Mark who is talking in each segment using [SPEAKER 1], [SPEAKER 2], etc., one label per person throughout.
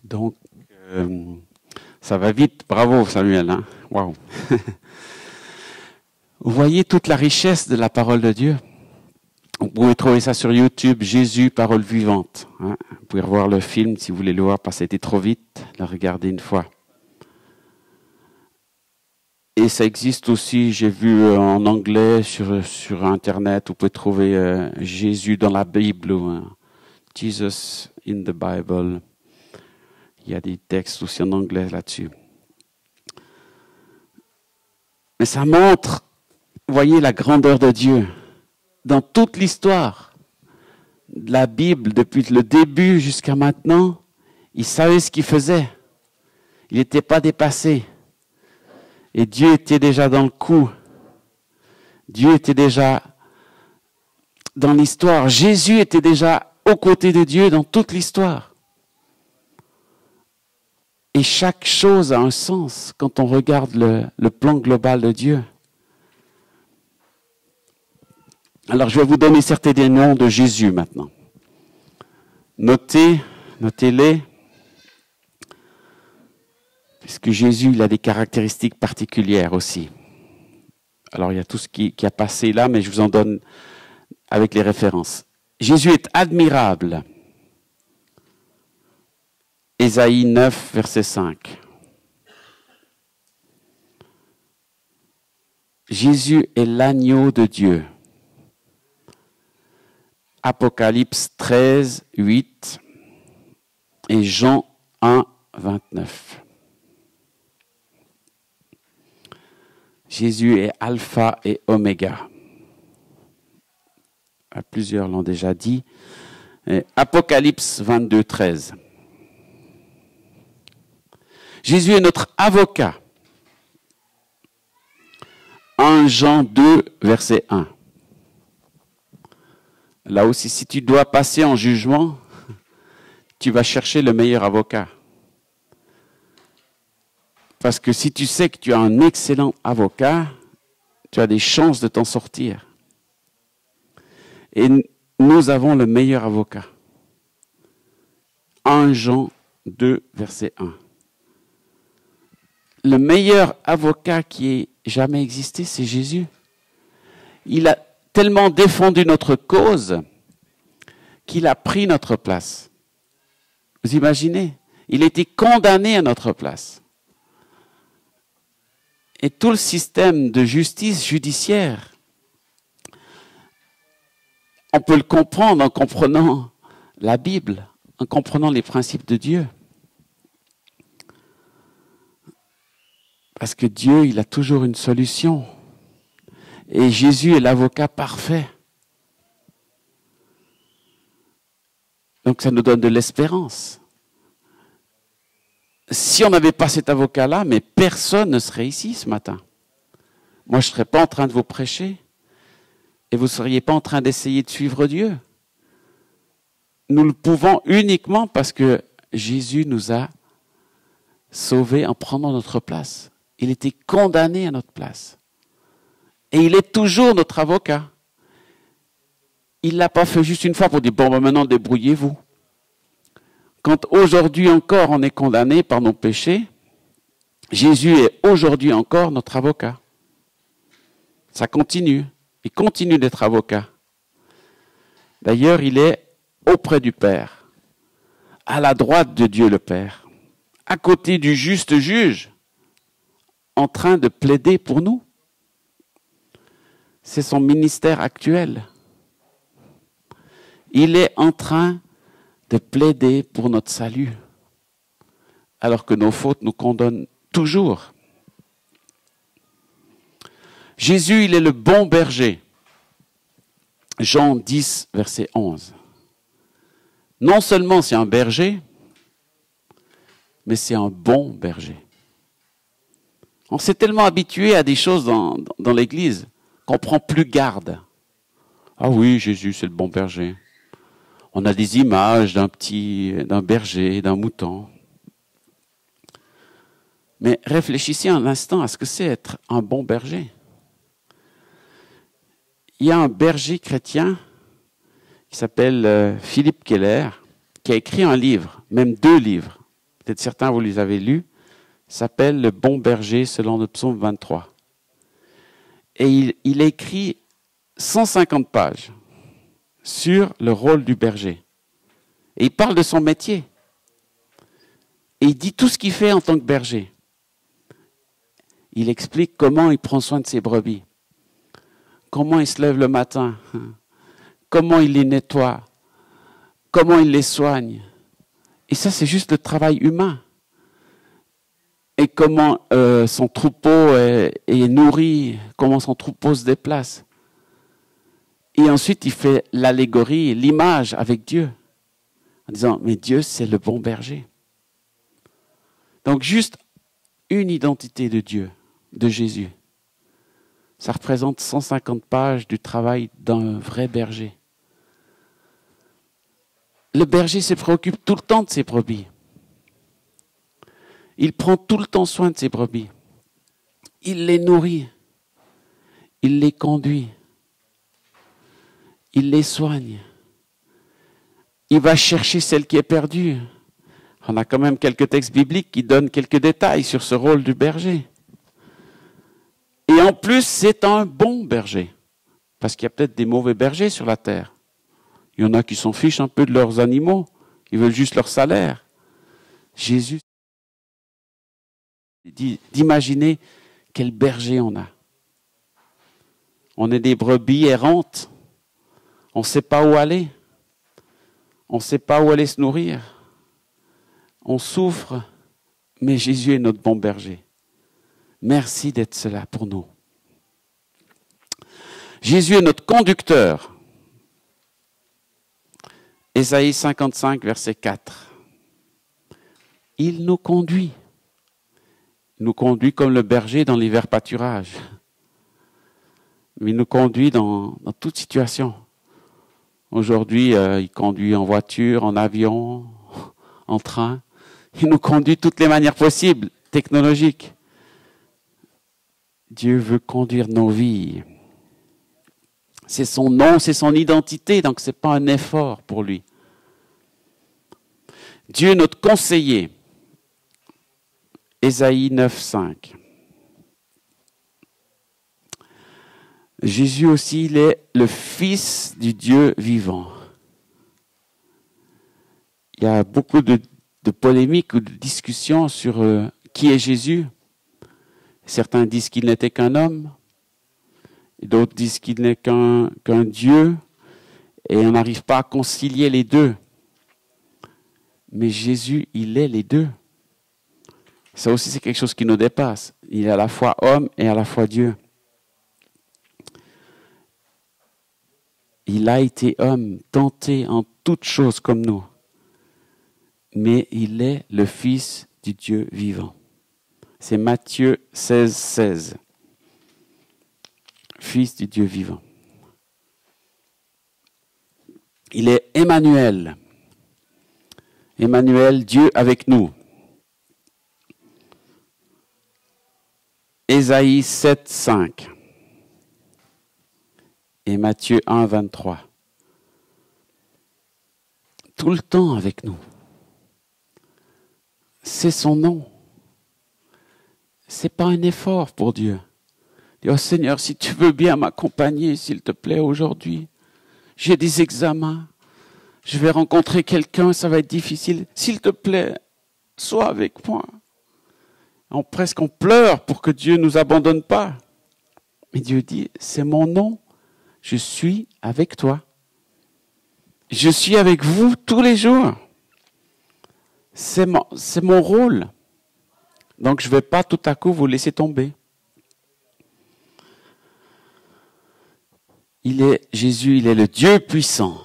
[SPEAKER 1] Donc, ça va vite. Bravo, Samuel. Hein? Waouh. Vous voyez toute la richesse de la parole de Dieu. Vous pouvez trouver ça sur YouTube, Jésus, parole vivante. Hein? Vous pouvez revoir le film si vous voulez le voir, parce que ça a été trop vite. Le regarder une fois. Et ça existe aussi, j'ai vu en anglais sur Internet, vous pouvez trouver Jésus dans la Bible, Jesus in the Bible. Il y a des textes aussi en anglais là-dessus. Mais ça montre, vous voyez, la grandeur de Dieu. Dans toute l'histoire de la Bible, depuis le début jusqu'à maintenant, il savait ce qu'il faisait. Il n'était pas dépassé. Et Dieu était déjà dans le coup. Dieu était déjà dans l'histoire. Jésus était déjà aux côtés de Dieu dans toute l'histoire. Et chaque chose a un sens quand on regarde le plan global de Dieu. Alors je vais vous donner certains des noms de Jésus maintenant. Notez-les. Puisque Jésus, il a des caractéristiques particulières aussi. Alors, il y a tout ce qui a passé là, mais je vous en donne avec les références. Jésus est admirable. Ésaïe 9, verset 5. Jésus est l'agneau de Dieu. Apocalypse 13, 8 et Jean 1, 29. Jésus est alpha et oméga. Plusieurs l'ont déjà dit. Apocalypse 22, 13. Jésus est notre avocat. 1 Jean 2, verset 1. Là aussi, si tu dois passer en jugement, tu vas chercher le meilleur avocat. Parce que si tu sais que tu as un excellent avocat, tu as des chances de t'en sortir. Et nous avons le meilleur avocat. 1 Jean 2, verset 1. Le meilleur avocat qui ait jamais existé, c'est Jésus. Il a tellement défendu notre cause qu'il a pris notre place. Vous imaginez? Il était condamné à notre place. Et tout le système de justice judiciaire, on peut le comprendre en comprenant la Bible, en comprenant les principes de Dieu. Parce que Dieu, il a toujours une solution. Et Jésus est l'avocat parfait. Donc ça nous donne de l'espérance. Si on n'avait pas cet avocat-là, mais personne ne serait ici ce matin. Moi, je ne serais pas en train de vous prêcher. Et vous ne seriez pas en train d'essayer de suivre Dieu. Nous le pouvons uniquement parce que Jésus nous a sauvés en prenant notre place. Il était condamné à notre place. Et il est toujours notre avocat. Il ne l'a pas fait juste une fois pour dire, bon, maintenant débrouillez-vous. Quand aujourd'hui encore on est condamné par nos péchés, Jésus est aujourd'hui encore notre avocat. Ça continue. Il continue d'être avocat. D'ailleurs, il est auprès du Père, à la droite de Dieu le Père, à côté du juste juge, en train de plaider pour nous. C'est son ministère actuel. Il est en train de plaider pour notre salut, alors que nos fautes nous condamnent toujours. Jésus, il est le bon berger. Jean 10, verset 11. Non seulement c'est un berger, mais c'est un bon berger. On s'est tellement habitué à des choses dans l'Église qu'on prend plus garde. Ah oui, Jésus, c'est le bon berger. On a des images d'un berger, d'un mouton. Mais réfléchissez un instant à ce que c'est être un bon berger. Il y a un berger chrétien qui s'appelle Philippe Keller, qui a écrit un livre, même 2 livres. Peut-être certains vous les avez lus. S'appelle Le bon berger selon le psaume 23. Et il a écrit 150 pages sur le rôle du berger. Et il parle de son métier. Et il dit tout ce qu'il fait en tant que berger. Il explique comment il prend soin de ses brebis. Comment il se lève le matin. Comment il les nettoie. Comment il les soigne. Et ça, c'est juste le travail humain. Et comment son troupeau est nourri, comment son troupeau se déplace. Et ensuite, il fait l'allégorie, l'image avec Dieu, en disant, mais Dieu, c'est le bon berger. Donc, juste une identité de Dieu, de Jésus. Ça représente 150 pages du travail d'un vrai berger. Le berger se préoccupe tout le temps de ses brebis. Il prend tout le temps soin de ses brebis. Il les nourrit. Il les conduit. Il les soigne. Il va chercher celle qui est perdue. On a quand même quelques textes bibliques qui donnent quelques détails sur ce rôle du berger. Et en plus, c'est un bon berger. Parce qu'il y a peut-être des mauvais bergers sur la terre. Il y en a qui s'en fichent un peu de leurs animaux. Ils veulent juste leur salaire. Jésus dit d'imaginer quel berger on a. On est des brebis errantes. On ne sait pas où aller. On ne sait pas où aller se nourrir. On souffre, mais Jésus est notre bon berger. Merci d'être cela pour nous. Jésus est notre conducteur. Ésaïe 55, verset 4. Il nous conduit. Il nous conduit comme le berger dans les verts pâturages. Mais il nous conduit dans toute situation. Aujourd'hui, il conduit en voiture, en avion, en train. Il nous conduit de toutes les manières possibles, technologiques. Dieu veut conduire nos vies. C'est son nom, c'est son identité, donc ce n'est pas un effort pour lui. Dieu est notre conseiller. Ésaïe 9, 5. Jésus aussi, il est le Fils du Dieu vivant. Il y a beaucoup de polémiques ou de discussions sur qui est Jésus. Certains disent qu'il n'était qu'un homme, et d'autres disent qu'il n'est qu'un Dieu, et on n'arrive pas à concilier les deux. Mais Jésus, il est les deux. Ça aussi, c'est quelque chose qui nous dépasse. Il est à la fois homme et à la fois Dieu. Il a été homme, tenté en toutes choses comme nous. Mais il est le Fils du Dieu vivant. C'est Matthieu 16, 16. Fils du Dieu vivant. Il est Emmanuel. Emmanuel, Dieu avec nous. Ésaïe 7, 5. Et Matthieu 1, 23. Tout le temps avec nous. C'est son nom. C'est pas un effort pour Dieu. Dis, oh Seigneur, si tu veux bien m'accompagner, s'il te plaît, aujourd'hui. J'ai des examens. Je vais rencontrer quelqu'un, ça va être difficile. S'il te plaît, sois avec moi. On pleure pour que Dieu ne nous abandonne pas. Mais Dieu dit, c'est mon nom. Je suis avec toi. Je suis avec vous tous les jours. C'est mon rôle. Donc je ne vais pas tout à coup vous laisser tomber. Jésus, il est le Dieu puissant.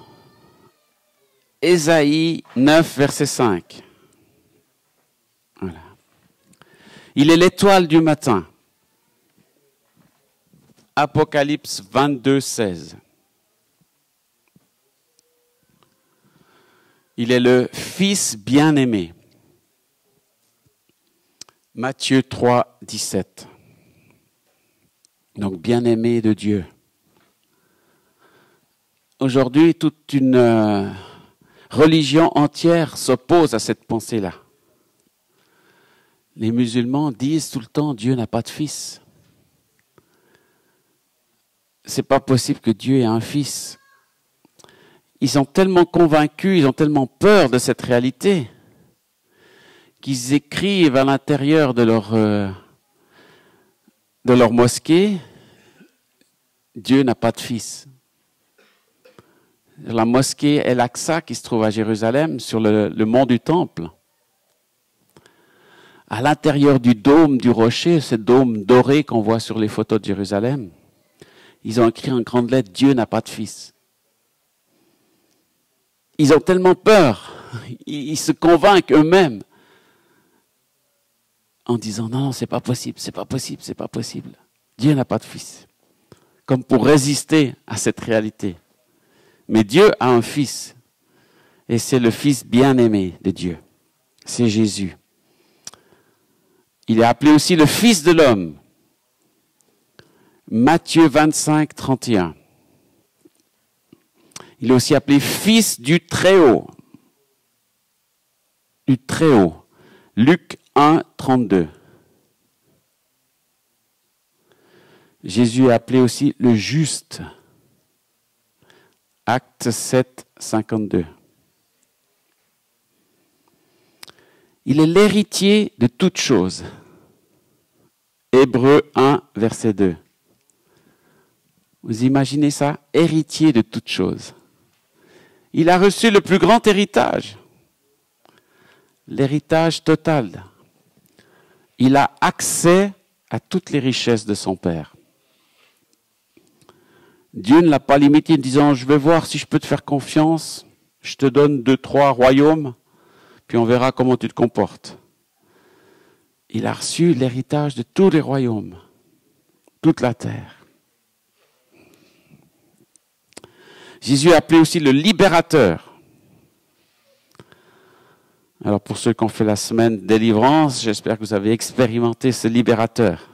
[SPEAKER 1] Ésaïe 9, verset 5. Voilà. Il est l'étoile du matin. Apocalypse 22, 16. Il est le Fils bien-aimé. Matthieu 3, 17. Donc bien-aimé de Dieu. Aujourd'hui, toute une religion entière s'oppose à cette pensée-là. Les musulmans disent tout le temps Dieu n'a pas de fils. C'est pas possible que Dieu ait un fils. Ils sont tellement convaincus, ils ont tellement peur de cette réalité qu'ils écrivent à l'intérieur de leur mosquée Dieu n'a pas de fils. La mosquée El-Aqsa qui se trouve à Jérusalem, sur le mont du Temple, à l'intérieur du dôme du rocher, ce dôme doré qu'on voit sur les photos de Jérusalem, ils ont écrit en grandes lettres, Dieu n'a pas de fils. Ils ont tellement peur, ils se convainquent eux-mêmes en disant, non, c'est pas possible, c'est pas possible, c'est pas possible. Dieu n'a pas de fils. Comme pour résister à cette réalité. Mais Dieu a un fils. Et c'est le fils bien-aimé de Dieu. C'est Jésus. Il est appelé aussi le Fils de l'homme. Matthieu 25, 31. Il est aussi appelé Fils du Très-Haut. Du Très-Haut. Luc 1, 32. Jésus est appelé aussi le Juste. Acte 7, 52. Il est l'héritier de toutes choses. Hébreux 1, verset 2. Vous imaginez ça? Héritier de toutes choses. Il a reçu le plus grand héritage. L'héritage total. Il a accès à toutes les richesses de son Père. Dieu ne l'a pas limité en disant, je vais voir si je peux te faire confiance, je te donne 2, 3 royaumes, puis on verra comment tu te comportes. Il a reçu l'héritage de tous les royaumes, toute la terre. Jésus est appelé aussi le libérateur. Alors pour ceux qui ont fait la semaine de délivrance, j'espère que vous avez expérimenté ce libérateur.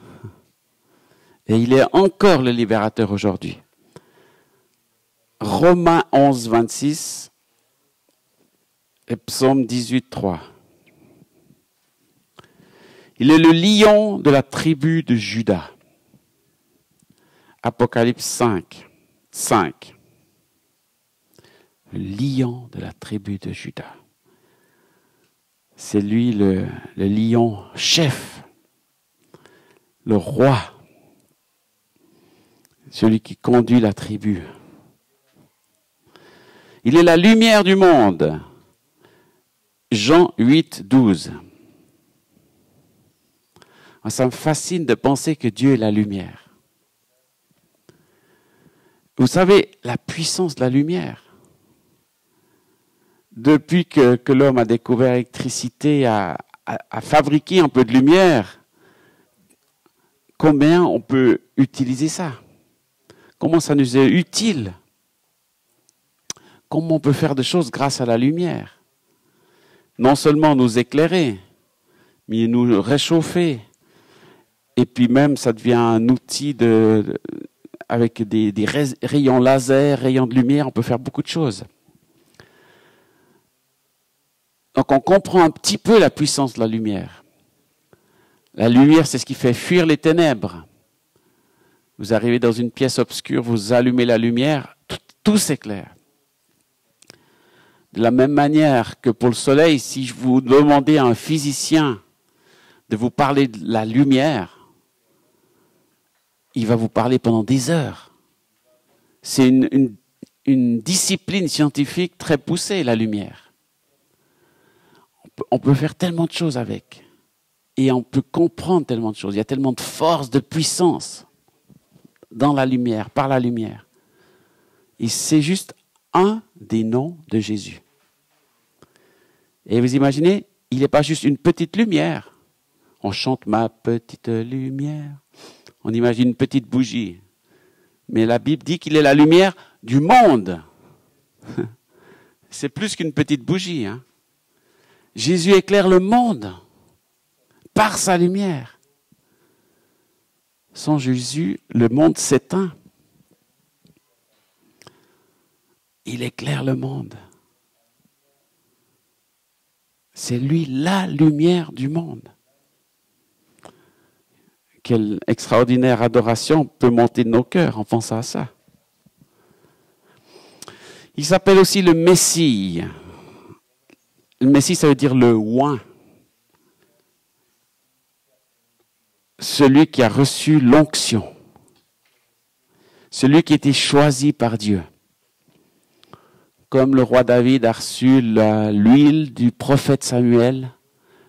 [SPEAKER 1] Et il est encore le libérateur aujourd'hui. Romains 11, 26 et Psaume 18, 3. Il est le lion de la tribu de Juda. Apocalypse 5, 5. Le lion de la tribu de Juda. C'est lui le lion chef, le roi, celui qui conduit la tribu. Il est la lumière du monde. Jean 8, 12. Ça me fascine de penser que Dieu est la lumière. Vous savez, la puissance de la lumière. Depuis que l'homme a découvert l'électricité, a fabriqué un peu de lumière, combien on peut utiliser ça? Comment ça nous est utile? Comment on peut faire des choses grâce à la lumière? Non seulement nous éclairer, mais nous réchauffer. Et puis même, ça devient un outil avec des rayons laser, rayons de lumière, on peut faire beaucoup de choses. Donc on comprend un petit peu la puissance de la lumière. La lumière, c'est ce qui fait fuir les ténèbres. Vous arrivez dans une pièce obscure, vous allumez la lumière, tout s'éclaire. De la même manière que pour le soleil, si je vous demandais à un physicien de vous parler de la lumière, il va vous parler pendant des heures. C'est une discipline scientifique très poussée, la lumière. On peut faire tellement de choses avec. Et on peut comprendre tellement de choses. Il y a tellement de force, de puissance dans la lumière, par la lumière. Et c'est juste un des noms de Jésus. Et vous imaginez, il n'est pas juste une petite lumière. On chante « Ma petite lumière ». On imagine une petite bougie. Mais la Bible dit qu'il est la lumière du monde. C'est plus qu'une petite bougie, hein. Jésus éclaire le monde par sa lumière. Sans Jésus, le monde s'éteint. Il éclaire le monde. C'est lui la lumière du monde. Quelle extraordinaire adoration peut monter de nos cœurs en pensant à ça. Il s'appelle aussi le Messie. Le Messie, ça veut dire le oint. Celui qui a reçu l'onction. Celui qui a été choisi par Dieu. Comme le roi David a reçu l'huile du prophète Samuel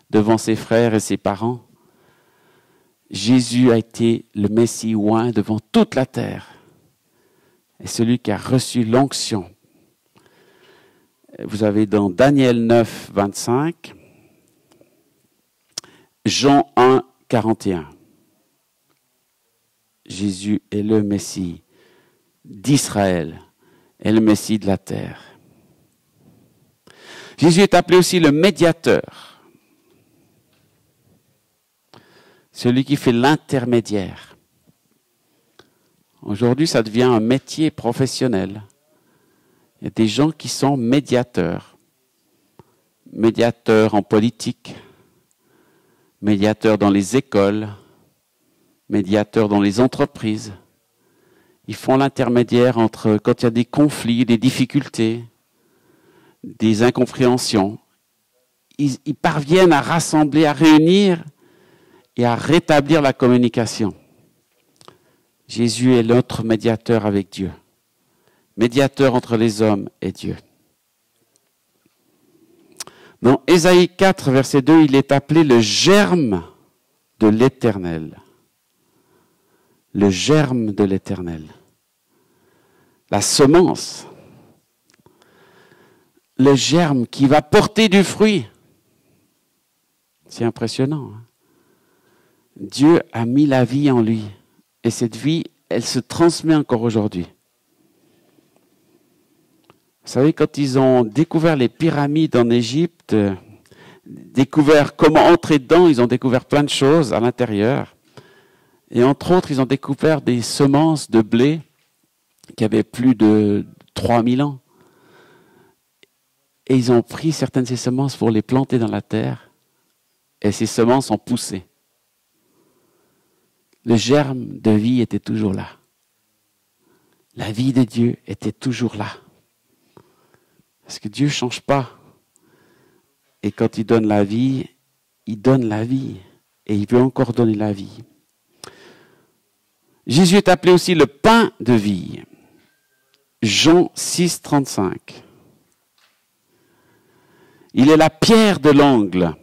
[SPEAKER 1] devant ses frères et ses parents, Jésus a été le Messie oint devant toute la terre. Et celui qui a reçu l'onction. Vous avez dans Daniel 9, 25, Jean 1, 41. Jésus est le Messie d'Israël et le Messie de la terre. Jésus est appelé aussi le médiateur. Celui qui fait l'intermédiaire. Aujourd'hui, ça devient un métier professionnel. Il y a des gens qui sont médiateurs. Médiateurs en politique, médiateurs dans les écoles, médiateurs dans les entreprises. Ils font l'intermédiaire entre, quand il y a des conflits, des difficultés, des incompréhensions. Ils parviennent à rassembler, à réunir et à rétablir la communication. Jésus est notre médiateur avec Dieu. Médiateur entre les hommes et Dieu. Dans Ésaïe 4, verset 2, il est appelé le germe de l'Éternel. Le germe de l'Éternel. la semence, le germe qui va porter du fruit. C'est impressionnant. Hein? Dieu a mis la vie en lui. Et cette vie, elle se transmet encore aujourd'hui. Vous savez, quand ils ont découvert les pyramides en Égypte, découvert comment entrer dedans, ils ont découvert plein de choses à l'intérieur. Et entre autres, ils ont découvert des semences de blé qui avaient plus de 3000 ans. Et ils ont pris certaines de ces semences pour les planter dans la terre. Et ces semences ont poussé. Le germe de vie était toujours là. La vie de Dieu était toujours là. Parce que Dieu ne change pas. Et quand il donne la vie, il donne la vie. Et il veut encore donner la vie. Jésus est appelé aussi le pain de vie. Jean 6, 35. Il est la pierre de l'angle.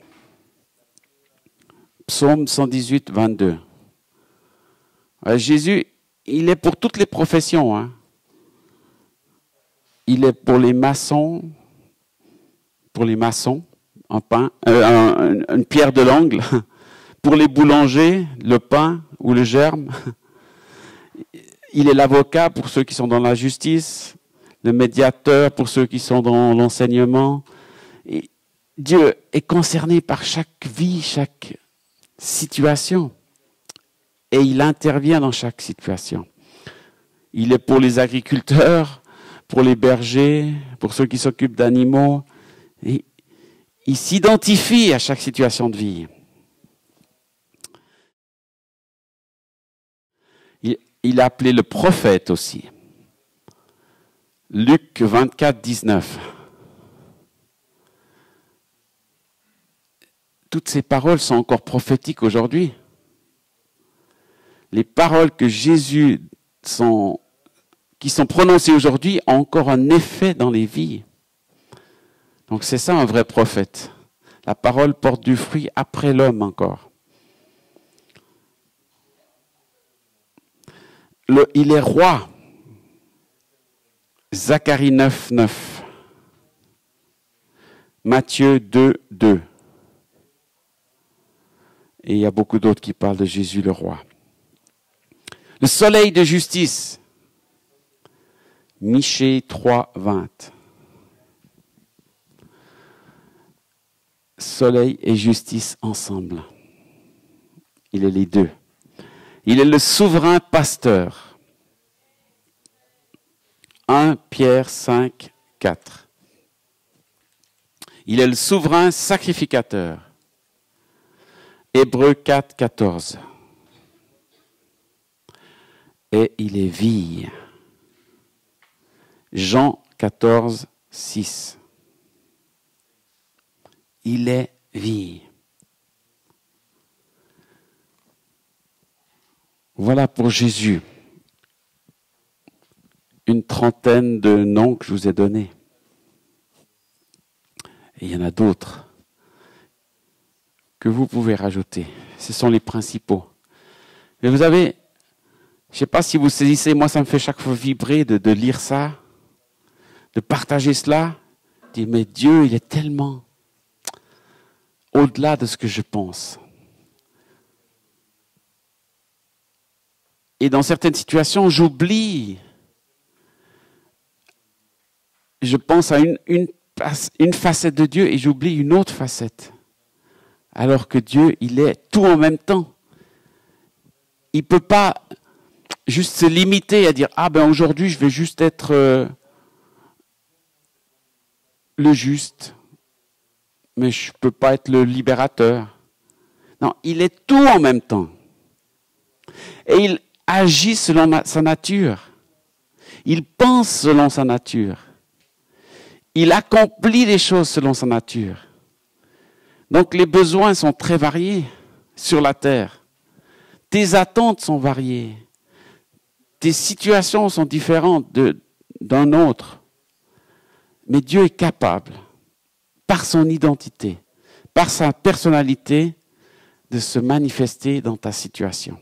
[SPEAKER 1] Psaume 118, 22. Jésus, il est pour toutes les professions. Hein. Il est pour les maçons, un pain, une pierre de l'angle. Pour les boulangers, le pain ou le germe. Il est l'avocat pour ceux qui sont dans la justice, le médiateur pour ceux qui sont dans l'enseignement. Et Dieu est concerné par chaque vie, chaque situation. Et il intervient dans chaque situation. Il est pour les agriculteurs, pour les bergers, pour ceux qui s'occupent d'animaux. Et il s'identifie à chaque situation de vie. Il est appelé le prophète aussi. Luc 24, 19. Toutes ces paroles sont encore prophétiques aujourd'hui. Les paroles que Jésus qui sont prononcées aujourd'hui ont encore un effet dans les vies. Donc c'est ça un vrai prophète. La parole porte du fruit après l'homme encore. Il est roi. Zacharie 9, 9. Matthieu 2, 2. Et il y a beaucoup d'autres qui parlent de Jésus le roi. Le soleil de justice. Michée 3, 20. Soleil et justice ensemble. Il est les deux. Il est le souverain pasteur. 1 Pierre 5, 4. Il est le souverain sacrificateur. Hébreux 4, 14. Et il est vie. Jean 14, 6. Il est vie. Voilà pour Jésus. Une trentaine de noms que je vous ai donnés. Et il y en a d'autres que vous pouvez rajouter. Ce sont les principaux. Mais vous avez, je ne sais pas si vous saisissez, moi ça me fait chaque fois vibrer de lire ça, de partager cela. De dire, mais Dieu, il est tellement au-delà de ce que je pense. Et dans certaines situations, j'oublie. Je pense à une facette de Dieu et j'oublie une autre facette. Alors que Dieu, il est tout en même temps. Il ne peut pas juste se limiter à dire « Ah ben aujourd'hui, je vais juste être le juste, mais je ne peux pas être le libérateur. » Non, il est tout en même temps. Et il agit selon sa nature. Il pense selon sa nature. Il accomplit les choses selon sa nature. Donc les besoins sont très variés sur la terre. Tes attentes sont variées. Tes situations sont différentes d'un autre. Mais Dieu est capable, par son identité, par sa personnalité, de se manifester dans ta situation.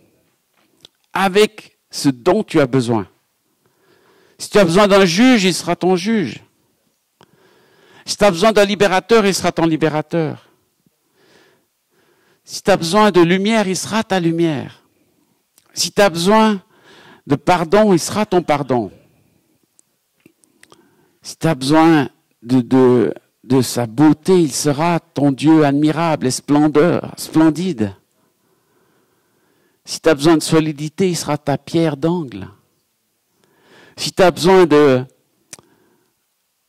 [SPEAKER 1] Avec ce dont tu as besoin. Si tu as besoin d'un juge, il sera ton juge. Si tu as besoin d'un libérateur, il sera ton libérateur. Si tu as besoin de lumière, il sera ta lumière. Si tu as besoin de pardon, il sera ton pardon. Si tu as besoin de sa beauté, il sera ton Dieu admirable et splendide. Si tu as besoin de solidité, il sera ta pierre d'angle. Si tu as besoin de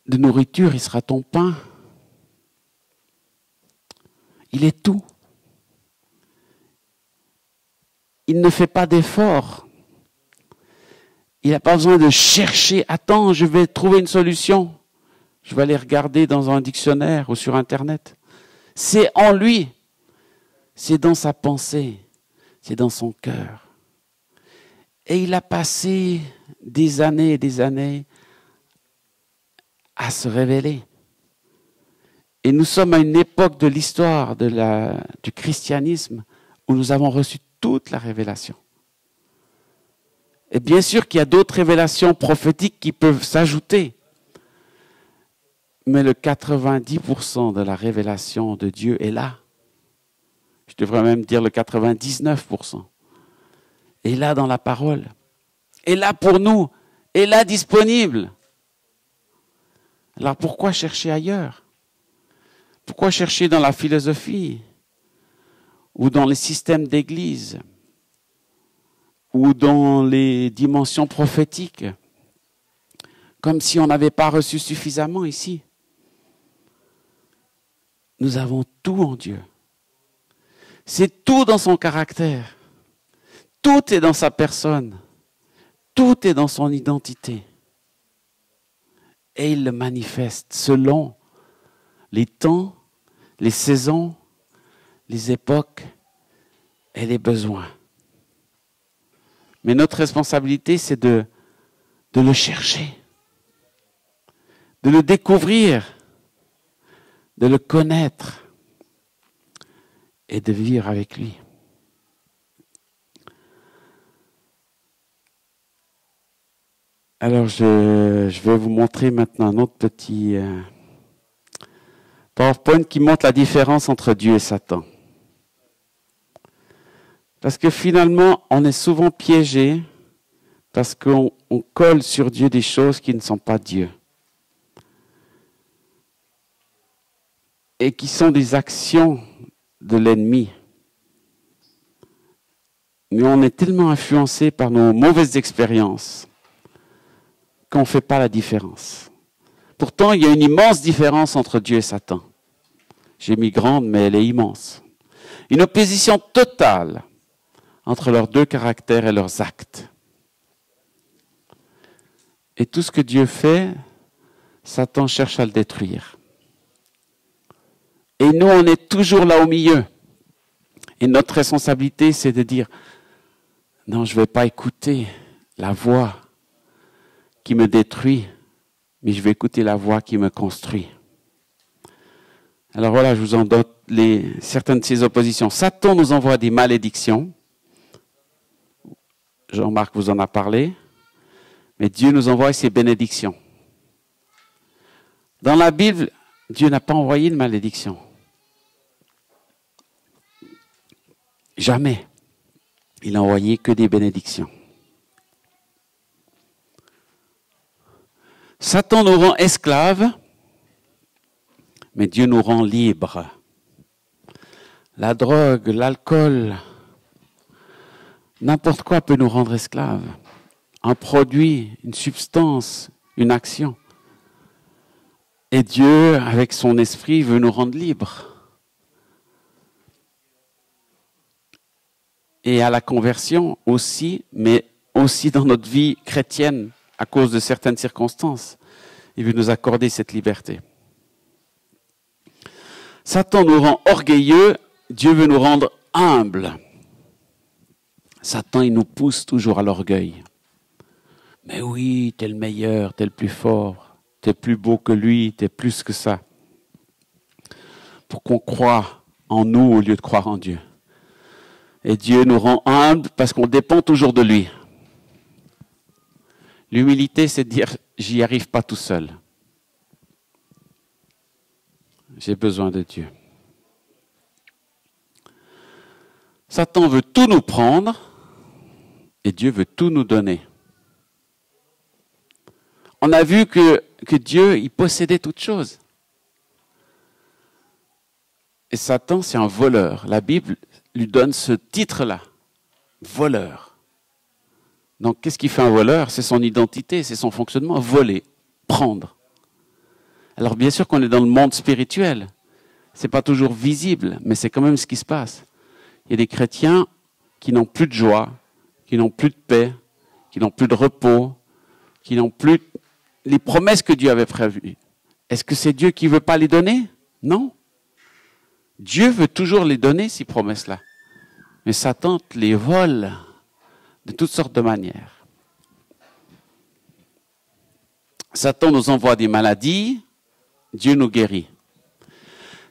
[SPEAKER 1] nourriture, il sera ton pain. Il est tout. Il ne fait pas d'effort. Il n'a pas besoin de chercher. Attends, je vais trouver une solution. Je vais aller regarder dans un dictionnaire ou sur Internet. C'est en lui. C'est dans sa pensée. C'est dans son cœur. Et il a passé des années et des années à se révéler. Et nous sommes à une époque de l'histoire du christianisme où nous avons reçu toute la révélation. Et bien sûr qu'il y a d'autres révélations prophétiques qui peuvent s'ajouter. Mais le 90% de la révélation de Dieu est là. Je devrais même dire le 99%. Est là dans la parole. Est là pour nous. Est là disponible. Alors pourquoi chercher ailleurs? Pourquoi chercher dans la philosophie? Ou dans les systèmes d'église? Ou dans les dimensions prophétiques? Comme si on n'avait pas reçu suffisamment ici. Nous avons tout en Dieu. C'est tout dans son caractère. Tout est dans sa personne. Tout est dans son identité. Et il le manifeste selon les temps, les saisons, les époques et les besoins. Mais notre responsabilité, c'est de le chercher, de le découvrir, de le connaître et de vivre avec lui. Alors, je vais vous montrer maintenant un autre petit PowerPoint qui montre la différence entre Dieu et Satan. Parce que finalement, on est souvent piégé parce qu'on colle sur Dieu des choses qui ne sont pas Dieu. Et qui sont des actions de l'ennemi. Mais on est tellement influencé par nos mauvaises expériences qu'on ne fait pas la différence. Pourtant, il y a une immense différence entre Dieu et Satan. J'ai mis grande, mais elle est immense. Une opposition totale entre leurs deux caractères et leurs actes. Et tout ce que Dieu fait, Satan cherche à le détruire. Et nous, on est toujours là au milieu. Et notre responsabilité, c'est de dire, non, je ne vais pas écouter la voix qui me détruit, mais je vais écouter la voix qui me construit. Alors voilà, je vous en donne certaines de ces oppositions. Satan nous envoie des malédictions. Jean-Marc vous en a parlé. Mais Dieu nous envoie ses bénédictions. Dans la Bible, Dieu n'a pas envoyé de malédiction. Jamais. Il n'a envoyé que des bénédictions. Satan nous rend esclaves, mais Dieu nous rend libres. La drogue, l'alcool, n'importe quoi peut nous rendre esclaves. Un produit, une substance, une action. Et Dieu, avec son esprit, veut nous rendre libres. Et à la conversion aussi, mais aussi dans notre vie chrétienne, à cause de certaines circonstances. Il veut nous accorder cette liberté. Satan nous rend orgueilleux, Dieu veut nous rendre humbles. Satan, il nous pousse toujours à l'orgueil. Mais oui, t'es le meilleur, t'es le plus fort, t'es plus beau que lui, t'es plus que ça. Pour qu'on croie en nous au lieu de croire en Dieu. Et Dieu nous rend humbles parce qu'on dépend toujours de lui. L'humilité, c'est de dire, j'y arrive pas tout seul. J'ai besoin de Dieu. Satan veut tout nous prendre et Dieu veut tout nous donner. On a vu que Dieu, il possédait toutes choses. Et Satan, c'est un voleur. La Bible lui donne ce titre-là, voleur. Donc, qu'est-ce qui fait un voleur? C'est son identité, c'est son fonctionnement. Voler, prendre. Alors, bien sûr qu'on est dans le monde spirituel. C'est pas toujours visible, mais c'est quand même ce qui se passe. Il y a des chrétiens qui n'ont plus de joie, qui n'ont plus de paix, qui n'ont plus de repos, qui n'ont plus les promesses que Dieu avait prévues. Est-ce que c'est Dieu qui ne veut pas les donner? Non. Dieu veut toujours les donner, ces promesses-là. Mais Satan les vole de toutes sortes de manières. Satan nous envoie des maladies, Dieu nous guérit.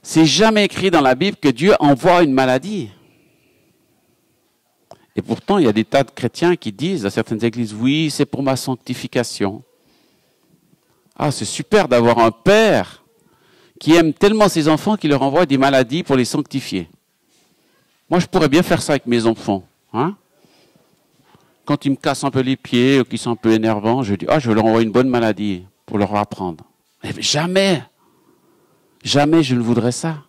[SPEAKER 1] C'est jamais écrit dans la Bible que Dieu envoie une maladie. Et pourtant, il y a des tas de chrétiens qui disent à certaines églises, oui, c'est pour ma sanctification. Ah, c'est super d'avoir un père qui aime tellement ses enfants qu'il leur envoie des maladies pour les sanctifier. Moi, je pourrais bien faire ça avec mes enfants. Hein? Quand ils me cassent un peu les pieds ou qu'ils sont un peu énervants, je dis, ah, je vais leur envoyer une bonne maladie pour leur apprendre. Mais jamais, jamais je ne voudrais ça.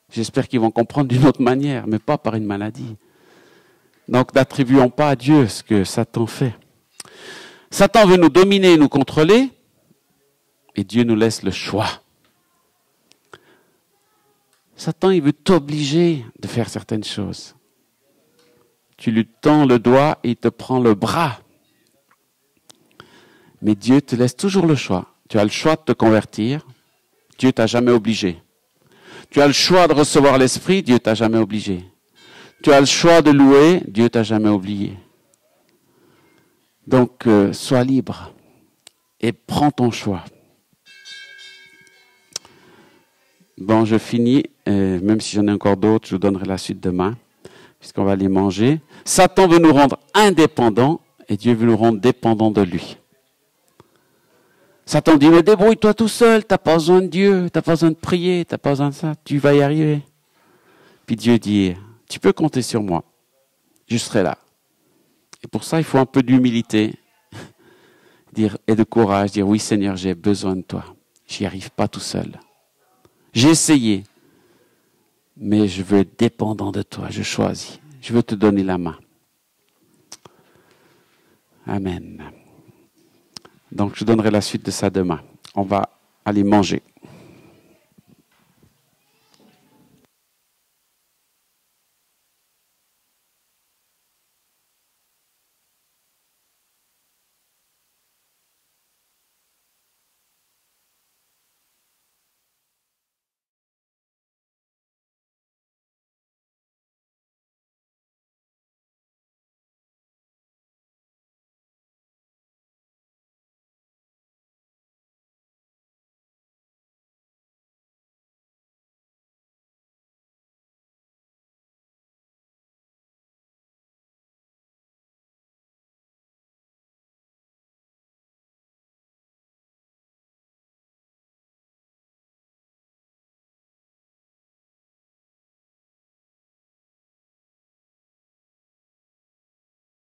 [SPEAKER 1] J'espère qu'ils vont comprendre d'une autre manière, mais pas par une maladie. Donc, n'attribuons pas à Dieu ce que Satan fait. Satan veut nous dominer et nous contrôler, et Dieu nous laisse le choix. Satan, il veut t'obliger de faire certaines choses. Tu lui tends le doigt et il te prend le bras. Mais Dieu te laisse toujours le choix. Tu as le choix de te convertir. Dieu t'a jamais obligé. Tu as le choix de recevoir l'Esprit. Dieu t'a jamais obligé. Tu as le choix de louer. Dieu t'a jamais oublié. Donc, sois libre et prends ton choix. Bon, je finis. Même si j'en ai encore d'autres, je vous donnerai la suite demain, puisqu'on va les manger. Satan veut nous rendre indépendants et Dieu veut nous rendre dépendants de lui. Satan dit, mais débrouille-toi tout seul, tu n'as pas besoin de Dieu, tu n'as pas besoin de prier, tu n'as pas besoin de ça, tu vas y arriver. Puis Dieu dit, tu peux compter sur moi, je serai là. Et pour ça, il faut un peu d'humilité et de courage, dire, oui Seigneur, j'ai besoin de toi, j'y arrive pas tout seul. J'ai essayé, mais je veux être dépendant de toi, je choisis, je veux te donner la main. Amen. Donc, je donnerai la suite de ça demain. On va aller manger.